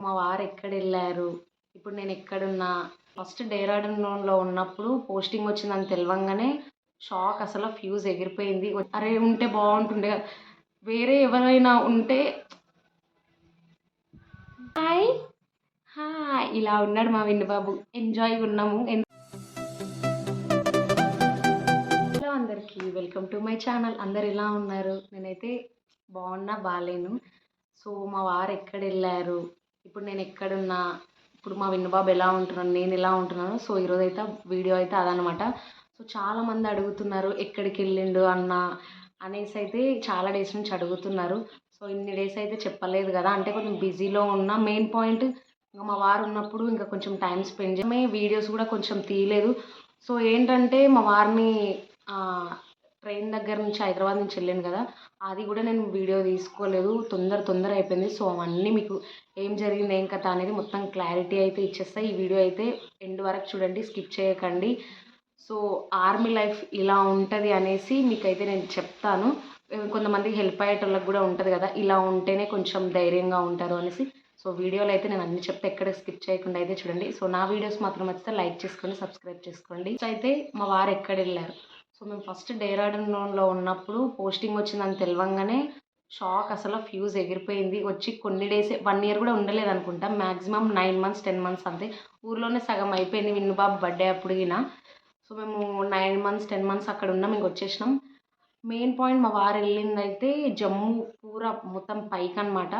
మా వారు ఎక్కడెళ్లారు, ఇప్పుడు నేను ఎక్కడున్నా, ఫస్ట్ డెహ్రాడూన్‌లో ఉన్నప్పుడు పోస్టింగ్ వచ్చిందని తెలవంగానే షాక్ అసల ఫ్యూజ్ ఎగిరిపోయింది. అరే! ఉంటే బావుంటుండే. వేరే ఎవరైనా ఉంటే హాయ్! హాయ్! ఇలా ఉన్నాడు మా విన్ను బాబు. ఎంజాయ్‌గా ఉన్నాము. హలో అందరికీ వెల్కమ్ టు మై ఛానల్. అందరు ఎలా ఉన్నారు? నేనైతే బాగున్నా, బాలేను. సో మా వారు ఎక్కడెళ్లారు, ఇప్పుడు నేను ఎక్కడున్నా, ఇప్పుడు మా విన్ను బాబు ఎలా ఉంటున్నాను, నేను ఎలా ఉంటున్నాను. సో ఈరోజైతే వీడియో అయితే అదనమాట. సో చాలామంది అడుగుతున్నారు ఎక్కడికి వెళ్ళిండు అన్న అనేసి అయితే చాలా డేస్ నుంచి అడుగుతున్నారు. సో ఇన్ని డేస్ అయితే చెప్పలేదు కదా, అంటే కొంచెం బిజీలో ఉన్న. మెయిన్ పాయింట్ ఇంకా మా వారు ఉన్నప్పుడు ఇంకా కొంచెం టైం స్పెండ్ చేయమే, వీడియోస్ కూడా కొంచెం తీయలేదు. సో ఏంటంటే మా వారిని ట్రైన్ దగ్గర నుంచి హైదరాబాద్ నుంచి వెళ్ళాను కదా, అది కూడా నేను వీడియో తీసుకోలేదు. తొందర అయిపోయింది. సో అవన్నీ మీకు ఏం జరిగింది, ఏం కథ అనేది మొత్తం క్లారిటీ అయితే ఇచ్చేస్తా. ఈ వీడియో అయితే ఎండ్ వరకు చూడండి, స్కిప్ చేయకండి. సో ఆర్మీ లైఫ్ ఇలా ఉంటుంది అనేసి మీకైతే నేను చెప్తాను. కొంతమందికి హెల్ప్ అయ్యేటోళ్ళకి కూడా ఉంటుంది కదా, ఇలా ఉంటేనే కొంచెం ధైర్యంగా ఉంటారు అనేసి. సో వీడియోలో అయితే నేను అన్ని చెప్తే ఎక్కడ స్కిప్ చేయకుండా అయితే చూడండి. సో నా వీడియోస్ మాత్రం నచ్చితే లైక్ చేసుకోండి, సబ్స్క్రైబ్ చేసుకోండి. సో అయితే మా వారు ఎక్కడ వెళ్ళారు. సో మేము ఫస్ట్ డెహ్రాడూన్‌లో ఉన్నప్పుడు పోస్టింగ్ వచ్చిందని తెలవంగానే షాక్ అసలు ఫ్యూజ్ ఎగిరిపోయింది. వచ్చి కొన్ని డేసే, 1 ఇయర్ కూడా ఉండలేదు అనుకుంటా. మ్యాక్సిమం 9 మంత్స్ 10 మంత్స్ అంతే. ఊర్లోనే సగం అయిపోయింది విన్ను బాబు బర్త్డే అప్పుడు గిన. సో మేము 9 మంత్స్ 10 మంత్స్ అక్కడ ఉన్నాం, ఇంక వచ్చేసినాం. మెయిన్ పాయింట్ మా వారు వెళ్ళిందైతే జమ్మూ, పూరా మొత్తం పైకనమాట.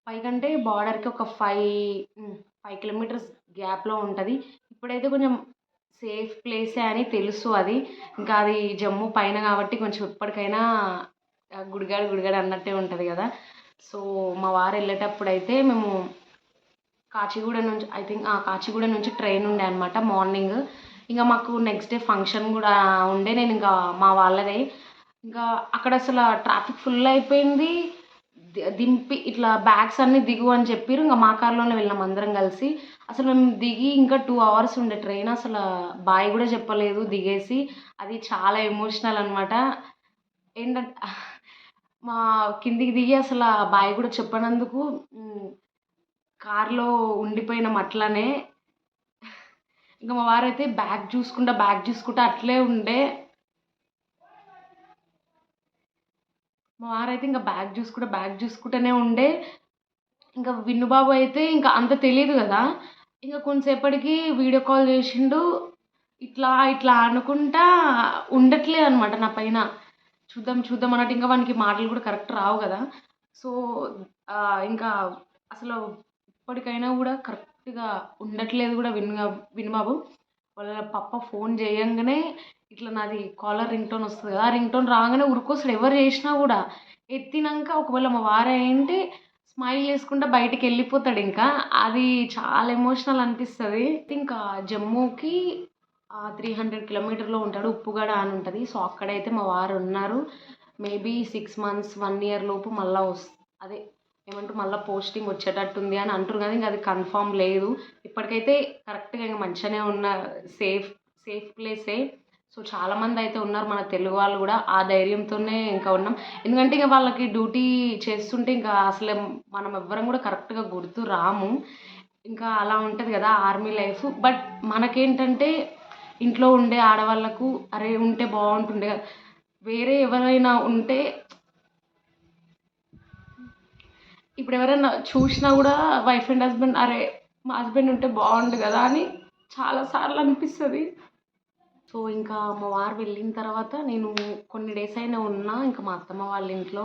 పైకంటే బార్డర్‌కి ఒక 5 కిలోమీటర్స్ గ్యాప్‌లో ఉంటుంది. ఇప్పుడైతే కొంచెం సేఫ్ ప్లేసే అని తెలుసు అది. ఇంకా అది జమ్మూ పైన కాబట్టి కొంచెం ఇప్పటికైనా గుడిగాడు అన్నట్టే ఉంటుంది కదా. సో మా వారు వెళ్ళేటప్పుడైతే మేము కాచిగూడ నుంచి, ఐ థింక్ కాచిగూడ నుంచి ట్రైన్ ఉండే అనమాట మార్నింగ్. ఇంకా మాకు నెక్స్ట్ డే ఫంక్షన్ కూడా ఉండే. నేను ఇంకా మా వాళ్ళదే ఇంకా అక్కడ అసలు ట్రాఫిక్ ఫుల్ అయిపోయింది. దింపి ఇట్లా బ్యాగ్స్ అన్నీ దిగు అని చెప్పిర్రు. ఇంకా మా కార్లోనే వెళ్ళాం అందరం కలిసి. అసలు మేము దిగి ఇంకా 2 అవర్స్ ఉండే ట్రైన్. అసలు బాయ్ కూడా చెప్పలేదు దిగేసి. అది చాలా ఎమోషనల్ అనమాట. ఏంటంటే మా కిందికి దిగి అసలు బాయ్ కూడా చెప్పనందుకు కార్లో ఉండిపోయినాం అట్లనే. ఇంకా మా వారైతే బ్యాగ్ చూసుకుంటా అట్లే ఉండే. మా వారైతే ఇంకా బ్యాగ్ చూసుకుంటూనే ఉండే. ఇంకా విన్ను బాబు అయితే ఇంకా అంత తెలీదు కదా, ఇంకా కొంతసేపటికి వీడియో కాల్ చేసిండు. ఇట్లా అనుకుంటా ఉండట్లేదు అనమాట నా పైన. చూద్దాం అన్నట్టు. ఇంకా వానికి మాటలు కూడా కరెక్ట్ రావు కదా. సో ఇంకా అసలు ఇప్పటికైనా కూడా కరెక్ట్గా ఉండట్లేదు కూడా విన్ను బాబు. వాళ్ళ పప్ప ఫోన్ చేయంగానే ఇట్లా నాది కాలర్ రింగ్ టోన్ వస్తుంది కదా, ఆ రింగ్ టోన్ రాగానే ఉరికొస్తాడు ఎవరు చేసినా కూడా. ఎత్తినాక ఒకవేళ మా వారేంటి స్మైల్ చేసుకుంటా బయటికి వెళ్ళిపోతాడు. ఇంకా అది చాలా ఎమోషనల్ అనిపిస్తుంది. ఇంకా జమ్మూకి 300 కిలోమీటర్లో ఉంటాడు, ఉప్పుగడ అని ఉంటుంది. సో అక్కడైతే మా వారు ఉన్నారు. మేబీ 6 మంత్స్ 1 ఇయర్ లోపు మళ్ళీ అదే ఏమంటారు మళ్ళీ పోస్టింగ్ వచ్చేటట్టుంది అని అంటారు కానీ ఇంకా అది కన్ఫామ్ లేదు. ఇప్పటికైతే కరెక్ట్గా ఇంకా మంచిగానే ఉన్న, సేఫ్ ప్లేసే. సో చాలామంది అయితే ఉన్నారు మన తెలుగు వాళ్ళు కూడా. ఆ ధైర్యంతోనే ఇంకా ఉన్నాం. ఎందుకంటే ఇంకా వాళ్ళకి డ్యూటీ చేస్తుంటే ఇంకా అసలు మనం ఎవ్వరం కూడా కరెక్ట్గా గుర్తు రాము. ఇంకా అలా ఉంటుంది కదా ఆర్మీ లైఫ్. బట్ మనకేంటంటే ఇంట్లో ఉండే ఆడవాళ్ళకు అరే ఉంటే బాగుంటుండే కదా, వేరే ఎవరైనా ఉంటే ఇప్పుడు ఎవరైనా చూసినా కూడా వైఫ్ అండ్ హస్బెండ్ అరే మా హస్బెండ్ ఉంటే బాగుండు కదా అని చాలాసార్లు అనిపిస్తుంది. సో ఇంకా మా వారు వెళ్ళిన తర్వాత నేను కొన్ని డేస్ అయినా ఉన్నా ఇంకా మా అత్తమ్మ వాళ్ళ ఇంట్లో.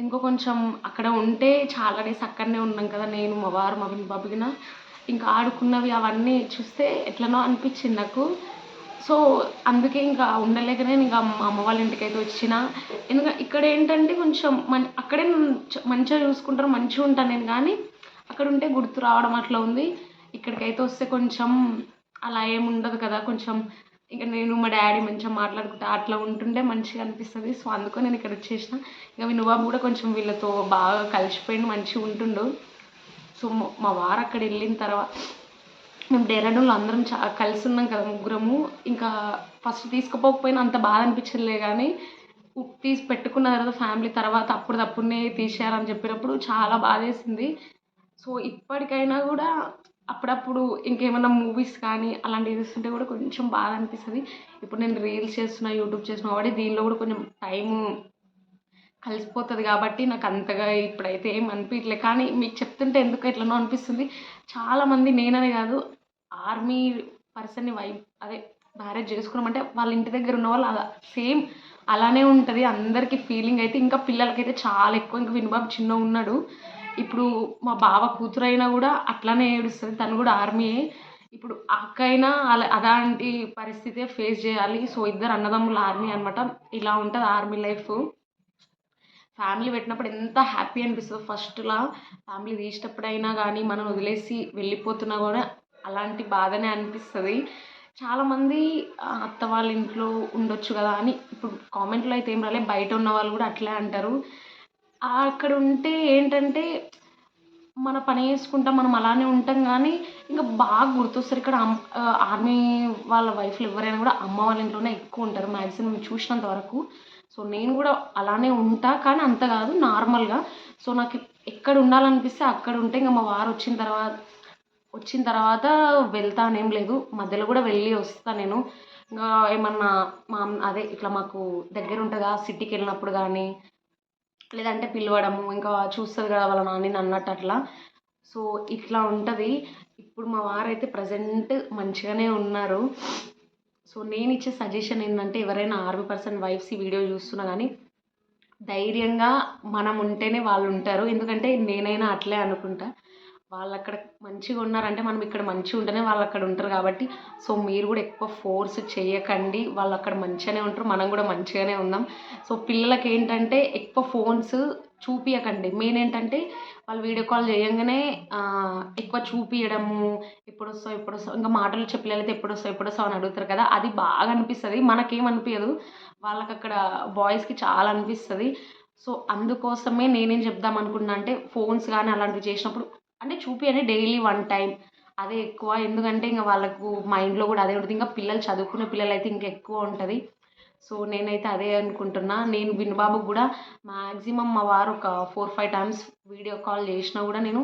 ఇంకో కొంచెం అక్కడ ఉంటే చాలా డేస్ అక్కడనే ఉన్నాం కదా, నేను మా వారు మా బాబుగిన. ఇంకా ఆడుకున్నవి అవన్నీ చూస్తే ఎట్లనో అనిపించింది నాకు. సో అందుకే ఇంకా ఉండలేకనే ఇంకా మా అమ్మ వాళ్ళ ఇంటికి అయితే వచ్చిన. ఎందుకంటే ఇక్కడ ఏంటంటే కొంచెం అక్కడే మంచిగా చూసుకుంటారు, మంచిగా ఉంటాను నేను. కానీ అక్కడ ఉంటే గుర్తు రావడం అట్లా ఉంది. ఇక్కడికైతే వస్తే కొంచెం అలా ఏమి ఉండదు కదా. కొంచెం ఇంకా నేను మా డాడీ మంచిగా మాట్లాడుకుంటా అట్లా ఉంటుంటే మంచిగా అనిపిస్తుంది. సో అందుకని నేను ఇక్కడ వచ్చేసిన. ఇంకా విన్ను బాబు కూడా కొంచెం వీళ్ళతో బాగా కలిసిపోయింది, మంచిగా ఉంటుండు. సో మా వారు అక్కడ వెళ్ళిన తర్వాత మేము డెహ్రాడూన్లో అందరం కలిసి ఉన్నాం కదా ముగ్గురము. ఇంకా ఫస్ట్ తీసుకుపోకపోయినా అంత బాధ అనిపించలే కానీ తీసి పెట్టుకున్న తర్వాత ఫ్యామిలీ తర్వాత అప్పుడునే తీసేయారని చెప్పినప్పుడు చాలా బాధేసింది. సో ఇప్పటికైనా కూడా అప్పుడప్పుడు ఇంకేమైనా మూవీస్ కానీ అలాంటివి చూస్తుంటే కూడా కొంచెం బాధ అనిపిస్తుంది. ఇప్పుడు నేను రీల్స్ చేస్తున్నా, యూట్యూబ్ చేస్తున్నా కాబట్టి దీనిలో కూడా కొంచెం టైము కలిసిపోతుంది కాబట్టి నాకు అంతగా ఇప్పుడైతే ఏం అనిపించట్లేదు. కానీ మీకు చెప్తుంటే ఎందుకో ఎట్లనో అనిపిస్తుంది. చాలామంది నేననే కాదు, ఆర్మీ పర్సన్ని అదే మ్యారేజ్ చేసుకున్నామంటే వాళ్ళ ఇంటి దగ్గర ఉన్న వాళ్ళు అలా సేమ్ అలానే ఉంటుంది అందరికీ ఫీలింగ్ అయితే. ఇంకా పిల్లలకైతే చాలా ఎక్కువ. ఇంకా వినుబాబు చిన్నగా ఉన్నాడు. ఇప్పుడు మా బావ కూతురైనా కూడా అట్లానే ఏడుస్తుంది. తను కూడా ఆర్మీయే. ఇప్పుడు అక్క అయినా అలాంటి పరిస్థితే ఫేస్ చేయాలి. సో ఇద్దరు అన్నదమ్ములు ఆర్మీ అనమాట. ఇలా ఉంటుంది ఆర్మీ లైఫ్. ఫ్యామిలీ పెట్టినప్పుడు ఎంత హ్యాపీ అనిపిస్తుందో ఫస్ట్‌లా ఫ్యామిలీ తీసేటప్పుడైనా కానీ మనం వదిలేసి వెళ్ళిపోతున్నా కూడా అలాంటి బాధనే అనిపిస్తుంది. చాలామంది అత్త వాళ్ళ ఇంట్లో ఉండొచ్చు కదా అని ఇప్పుడు కామెంట్‌లో అయితే ఏం రాలే. బయట ఉన్న వాళ్ళు కూడా అట్లే అంటారు. అక్కడ ఉంటే ఏంటంటే మన పని చేసుకుంటాం. మనం అలానే ఉంటాం కానీ ఇంకా బాగా గుర్తొస్తారు. ఇక్కడ ఆర్మీ వాళ్ళ వైఫ్‌లు ఎవరైనా కూడా అమ్మ వాళ్ళ ఇంట్లోనే ఎక్కువ ఉంటారు మ్యాక్సిమం చూసినంత వరకు. సో నేను కూడా అలానే ఉంటా. కానీ అంత కాదు నార్మల్‌గా. సో నాకు ఎక్కడ ఉండాలనిపిస్తే అక్కడ ఉంటే ఇంక మా వారు వచ్చిన తర్వాత వెళ్తా అనేం లేదు. మధ్యలో కూడా వెళ్ళి వస్తా నేను. ఇంకా ఏమన్నా అదే ఇట్లా మాకు దగ్గర ఉంటదా సిటీకి వెళ్ళినప్పుడు కానీ లేదంటే పిలవడము ఇంకా చూస్తుంది కదా వాళ్ళ నాన్నని అన్నట్టు అట్లా. సో ఇట్లా ఉంటుంది. ఇప్పుడు మా వారైతే ప్రజెంట్ మంచిగానే ఉన్నారు. సో నేను ఇచ్చే సజెషన్ ఏంటంటే ఎవరైనా ఆర్మీ పర్సన్ వైఫ్స్ ఈ వీడియో చూస్తున్నా కానీ ధైర్యంగా మనం ఉంటేనే వాళ్ళు ఉంటారు. ఎందుకంటే నేనైనా అట్లే అనుకుంటా. వాళ్ళు అక్కడ మంచిగా ఉన్నారంటే మనం ఇక్కడ మంచిగా ఉంటేనే వాళ్ళు అక్కడ ఉంటారు కాబట్టి సో మీరు కూడా ఎక్కువ ఫోర్స్ చేయకండి. వాళ్ళు అక్కడ మంచిగానే ఉంటారు. మనం కూడా మంచిగానే ఉందాం. సో పిల్లలకి ఏంటంటే ఎక్కువ ఫోన్స్ చూపియకండి. మెయిన్ ఏంటంటే వాళ్ళు వీడియో కాల్ చేయంగానే ఎక్కువ చూపియడము, ఎప్పుడొస్తావు ఇంకా మాటలు వచ్చే పిల్లలైతే ఎప్పుడొస్తావు అని అడుగుతారు కదా, అది బాగా అనిపిస్తుంది. మనకేమనిపించదు, వాళ్ళకి అక్కడ బాయ్స్కి చాలా అనిపిస్తుంది. సో అందుకోసమే నేనేం చెప్దాం అనుకున్నా అంటే ఫోన్స్ కానీ అలాంటివి చేసినప్పుడు అంటే చూపియండి డైలీ 1 టైం. అదే ఎక్కువ. ఎందుకంటే ఇంక వాళ్ళకు మైండ్లో కూడా అదే ఉంటుంది. ఇంకా పిల్లలు చదువుకునే పిల్లలైతే ఇంకా ఎక్కువ ఉంటుంది. సో నేనైతే అదే అనుకుంటున్నా. నేను వినుబాబుకి కూడా మ్యాక్సిమం మా వారు ఒక 4-5 టైమ్స్ వీడియో కాల్ చేసినా కూడా నేను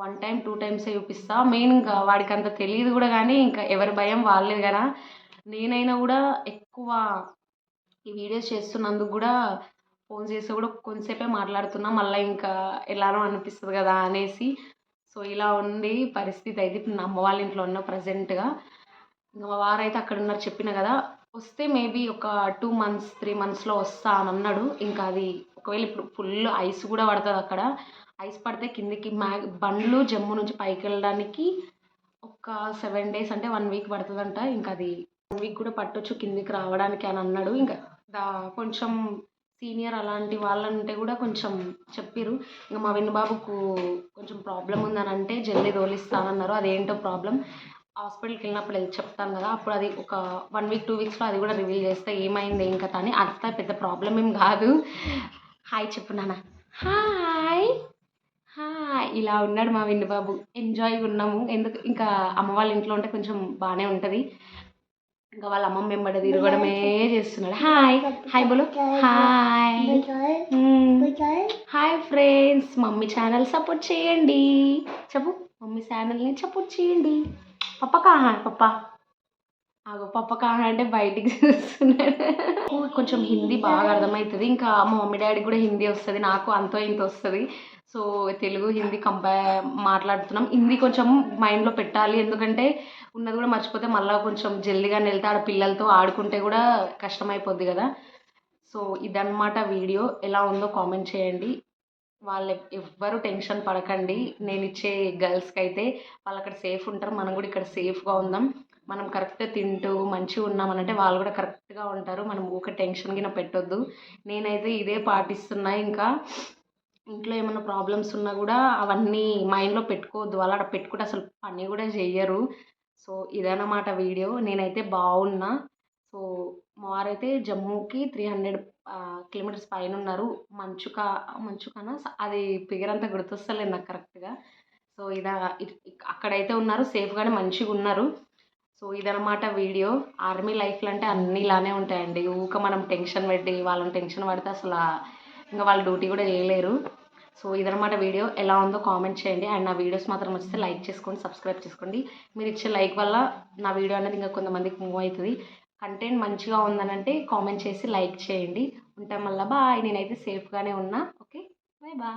1 టైం 2 టైమ్సే చూపిస్తా. మెయిన్ ఇంకా వాడికి అంత తెలియదు కూడా కానీ ఇంకా ఎవరి భయం వాళ్ళేది కదా. నేనైనా కూడా ఎక్కువ ఈ వీడియోస్ చేస్తున్నందుకు కూడా ఫోన్ చేస్తే కూడా కొంతసేపే మాట్లాడుతున్నా. మళ్ళీ ఇంకా ఎలానో అనిపిస్తుంది కదా అనేసి. సో ఇలా ఉంది పరిస్థితి అయితే. ఇప్పుడు నా అమ్మ వాళ్ళ ఇంట్లో ఉన్న ప్రజెంట్గా. ఇంకా మా వారైతే అక్కడ ఉన్నారు చెప్పిన కదా. వస్తే మేబీ ఒక 2 మంత్స్ 3 మంత్స్లో వస్తా అని అన్నాడు. ఇంకా అది ఒకవేళ ఇప్పుడు ఫుల్ ఐస్ కూడా పడుతుంది అక్కడ. ఐస్ పడితే కిందికి బండ్లు జమ్మూ నుంచి పైకి వెళ్ళడానికి ఒక 7 డేస్ అంటే 1 వీక్ పడుతుందంట. ఇంకా అది 1 వీక్ కూడా పట్టొచ్చు కిందికి రావడానికి అని అన్నాడు. ఇంకా కొంచెం సీనియర్ అలాంటి వాళ్ళంటే కూడా కొంచెం చెప్పిర్రు. ఇంకా మా వినుబాబుకు కొంచెం ప్రాబ్లం ఉందని అంటే జల్దీ తోలిస్తానన్నారు. అదేంటో ప్రాబ్లం హాస్పిటల్కి వెళ్ళినప్పుడు చెప్తాను కదా, అప్పుడు అది ఒక 1 వీక్ 2 వీక్స్లో అది కూడా రివీల్ చేస్తే ఏమైంది ఏం కథ అని. అంత పెద్ద ప్రాబ్లం ఏం కాదు. హాయ్ చెప్పు నాన్న. Hi hi. ఇలా ఉన్నాడు మా వినుబాబు. ఎంజాయ్గా ఉన్నాము. ఎందుకు ఇంకా అమ్మ వాళ్ళ ఇంట్లో ఉంటే కొంచెం బాగానే ఉంటుంది. ఇంకా వాళ్ళ అమ్మమ్మ వెంబడ తిరగడమే చేస్తున్నాడు. హాయ్ హాయ్ బోలు. Hi hi friends. Mummy channel support చేయండి. చెప్పు మమ్మీ ఛానల్ని సపోర్ట్ చేయండి. పప్ప కహా పప్ప ఆగో పప్ప కహా అంటే బయటికి చూస్తున్నాడు. కొంచెం హిందీ బాగా అర్థమవుతుంది. ఇంకా మా మమ్మీ డాడీకి కూడా హిందీ వస్తుంది. నాకు అంతో ఇంత వస్తుంది. సో తెలుగు హిందీ మాట్లాడుతున్నాం. హిందీ కొంచెం మైండ్లో పెట్టాలి. ఎందుకంటే ఉన్నది కూడా మర్చిపోతే మళ్ళీ కొంచెం జల్దిగా వెళ్తే ఆడ పిల్లలతో ఆడుకుంటే కూడా కష్టమైపోద్ది కదా. సో ఇదన్నమాట వీడియో. ఎలా ఉందో కామెంట్ చేయండి. వాళ్ళు ఎవ్వరు టెన్షన్ పడకండి. నేను ఇచ్చే గర్ల్స్కి అయితే వాళ్ళు అక్కడ సేఫ్ ఉంటారు. మనం కూడా ఇక్కడ సేఫ్గా ఉందాం. మనం కరెక్ట్గా తింటూ మంచిగా ఉన్నామనంటే వాళ్ళు కూడా కరెక్ట్గా ఉంటారు. మనం ఊరికే టెన్షన్ కింద పెట్టొద్దు. నేనైతే ఇదే పాటిస్తున్నా. ఇంకా ఇంట్లో ఏమైనా ప్రాబ్లమ్స్ ఉన్నా కూడా అవన్నీ మైండ్లో పెట్టుకోవద్దు. వాళ్ళు అక్కడ పెట్టుకుంటే అసలు పని కూడా చెయ్యరు. సో ఇదన్నమాట వీడియో. నేనైతే బాగున్నా. సో మా వారైతే జమ్మూకి 300 కిలోమీటర్స్ పైన ఉన్నారు. మంచుకనా అది ఫిగర్ అంతా గుర్తొస్తలేదు నాకు కరెక్ట్గా. సో అక్కడైతే ఉన్నారు. సేఫ్గానే మంచిగా ఉన్నారు. సో ఇదన్నమాట వీడియో. ఆర్మీ లైఫ్లో అంటే అన్నీ ఇలానే ఉంటాయండి. ఊక మనం టెన్షన్ పెట్టి వాళ్ళని టెన్షన్ పడితే అసలు ఇంకా వాళ్ళు డ్యూటీ కూడా చేయలేరు. సో ఇదనమాట వీడియో. ఎలా ఉందో కామెంట్ చేయండి. అండ్ నా వీడియోస్ మాత్రం నచ్చితే లైక్ చేసుకోండి, సబ్స్క్రైబ్ చేసుకోండి. మీరు ఇచ్చే లైక్ వల్ల నా వీడియో అనేది ఇంకా కొంతమందికి మూవ్ అవుతుంది. కంటెంట్ మంచిగా ఉందనంటే కామెంట్ చేసి లైక్ చేయండి. ఉంటాం మళ్ళీ బాయ్. నేనైతే సేఫ్గానే ఉన్నా. Okay, bye bye.